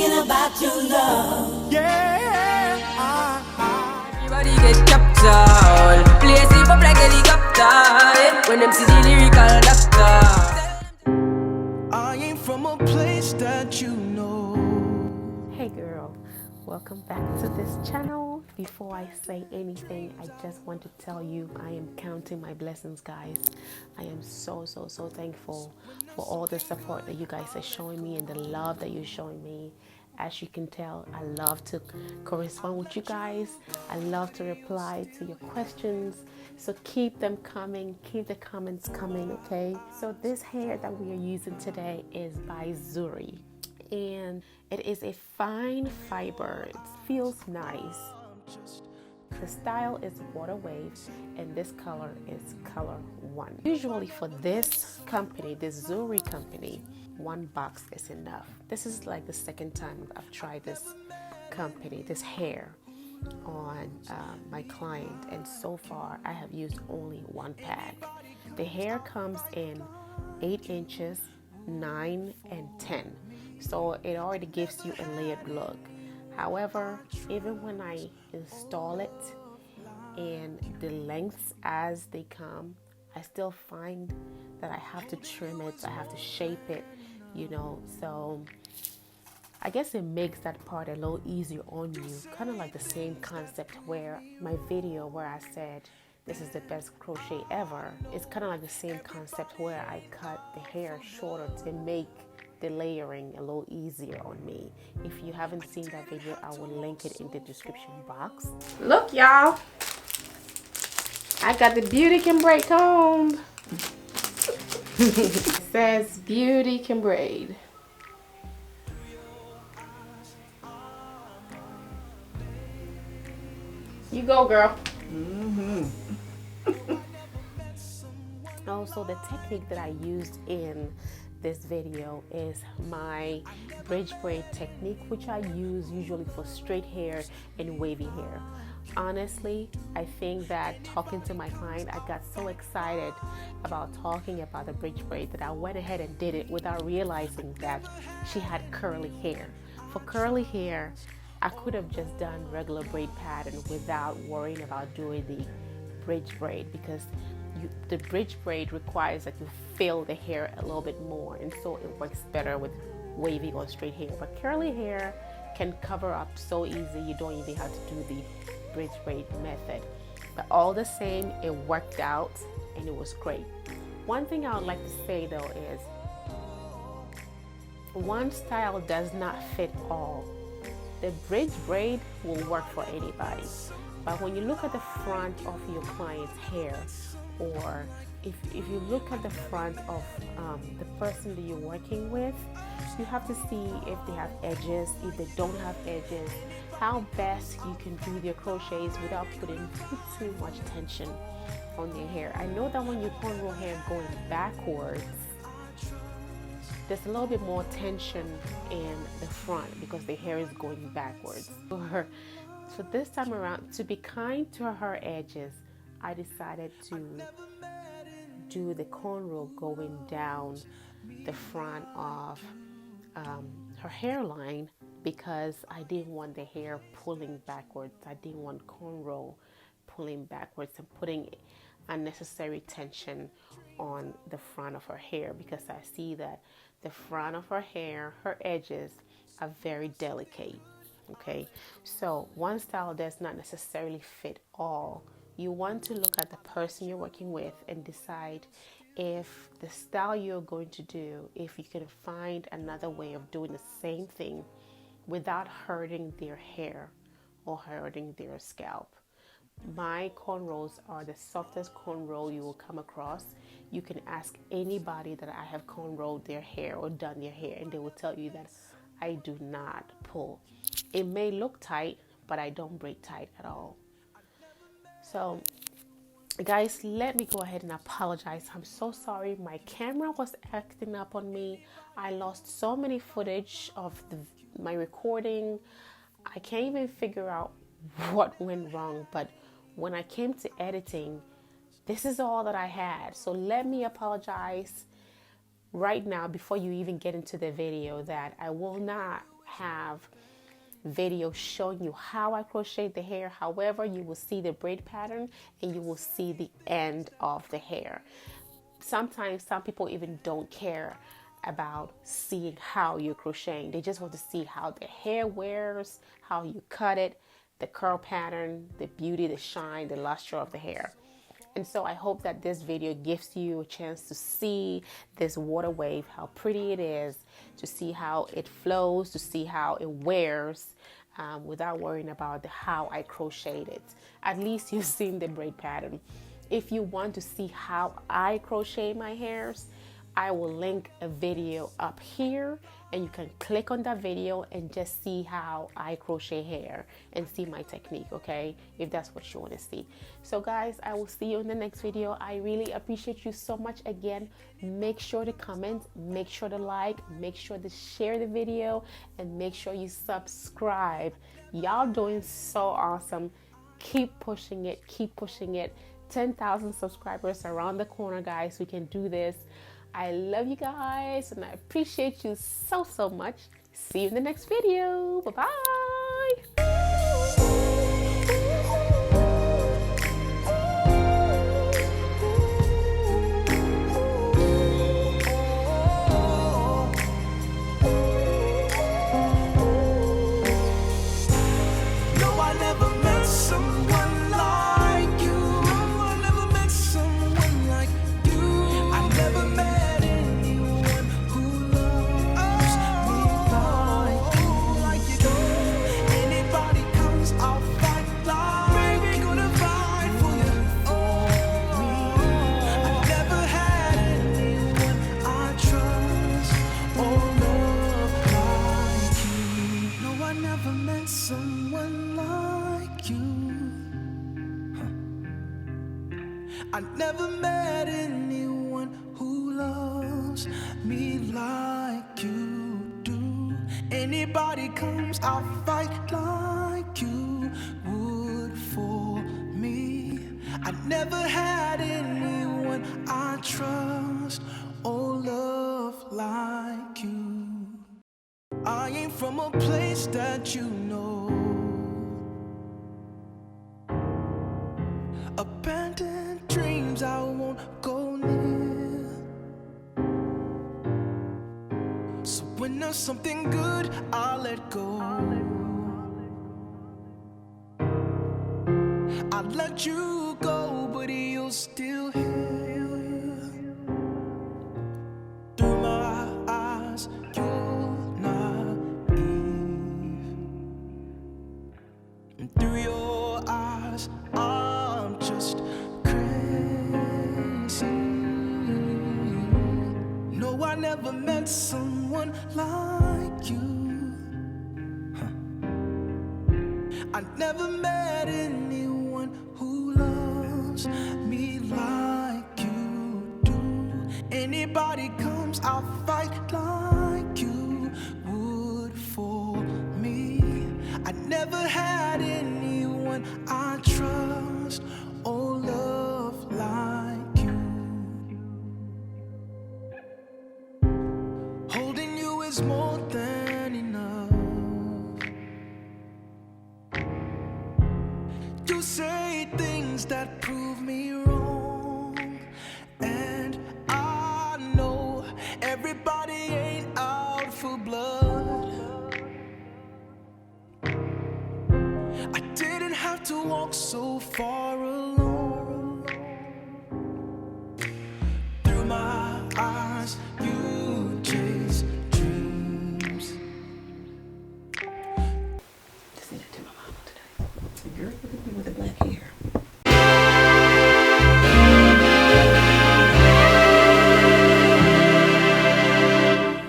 thinking about your love. Yeah, Everybody get captured. Place it up like helicopter. When them see the lyrical doctor. I ain't from a place that you know. Hey girl, welcome back to this channel. Before I say anything, I just want to tell you I am counting my blessings, guys. I am so thankful for all the support that you guys are showing me and the love that you're showing me. As you can tell, I love to correspond with you guys. I love to reply to your questions. So keep them coming, keep the comments coming, okay? So this hair that we are using today is by Zury. And it is a fine fiber. It feels nice. The style is water waves and this color is color 1. Usually for this company, this Zury company, 1 box is enough. This is like the second time I've tried this company, this hair on my client, and so far I have used only 1 pack. The hair comes in 8 inches, 9 and 10. So it already gives you a layered look. However, even when I install it and the lengths as they come, I still find that I have to trim it, I have to shape it, you know. So I guess it makes that part a little easier on you. Kind of like the same concept where my video where I said this is the best crochet ever. It's kind of like the same concept where I cut the hair shorter to make the layering a little easier on me. If you haven't seen that video, I will link it in the description box. Look, y'all, I got the Beauty Can Braid comb. It says Beauty Can Braid. You go, girl. Also, the technique that I used in this video is my bridge braid technique, which I use usually for straight hair and wavy hair. Honestly, I think that talking to my client, I got so excited about talking about the bridge braid that I went ahead and did it without realizing that she had curly hair. For curly hair, I could have just done regular braid pattern without worrying about doing the bridge braid, because the bridge braid requires that you fill the hair a little bit more, and so it works better with wavy or straight hair. But curly hair can cover up so easy, you don't even have to do the bridge braid method. But all the same, it worked out and it was great. One thing I would like to say though is, one style does not fit all. The bridge braid will work for anybody, but when you look at the front of your client's hair, or if you look at the front of the person that you're working with, you have to see if they have edges, if they don't have edges, how best you can do their crochets without putting too much tension on their hair. I know that when you cornrow hair going backwards, there's a little bit more tension in the front because the hair is going backwards. So this time around, to be kind to her edges, I decided to do the cornrow going down the front of her hairline, because I didn't want the hair pulling backwards. I didn't want cornrow pulling backwards and putting unnecessary tension on the front of her hair, because I see that the front of her hair, her edges are very delicate. Okay, so one style does not necessarily fit all. You want to look at the person you're working with and decide if the style you're going to do, if you can find another way of doing the same thing without hurting their hair or hurting their scalp. My cornrows are the softest cornrow you will come across. You can ask anybody that I have cornrowed their hair or done their hair, and they will tell you that I do not pull. It may look tight, but I don't braid tight at all. So guys, let me go ahead and apologize. I'm so sorry. My camera was acting up on me. I lost so many footage of my recording. I can't even figure out what went wrong, but when I came to editing, this is all that I had. So let me apologize right now before you even get into the video that I will not have videos showing you how I crochet the hair. However, you will see the braid pattern and you will see the end of the hair. Sometimes some people even don't care about seeing how you're crocheting. They just want to see how the hair wears, how you cut it, the curl pattern, the beauty, the shine, the luster of the hair. And so I hope that this video gives you a chance to see this water wave, how pretty it is, to see how it flows, to see how it wears, without worrying about how I crocheted it. At least you've seen the braid pattern. If you want to see how I crochet my hairs, I will link a video up here and you can click on that video and just see how I crochet hair and see my technique, okay? If that's what you want to see. So guys, I will see you in the next video. I really appreciate you so much. Again, make sure to comment, make sure to like, make sure to share the video, and make sure you subscribe. Y'all doing so awesome. Keep pushing it, keep pushing it. 10,000 subscribers around the corner, guys. We can do this. I love you guys and I appreciate you so much. See you in the next video. Bye-bye. I never met anyone who loves me like you do. Anybody comes, I'll fight like you would for me. I never had anyone I trust or love like you. I ain't from a place that you know. Abandoned dreams I won't go near. So when there's something good, I'll let go. I'll let you go, but you're still here. Through my eyes, you're naive, and through your eyes, I'm just crazy. No, I never met someone like you. I never met anyone who loves me like you do. Anybody comes, I'll fight like you would for me. I never had anyone I trust or love like you. Holding you is more than enough. You say things that prove me wrong, and I know everybody ain't out for blood. I didn't have to walk so far alone.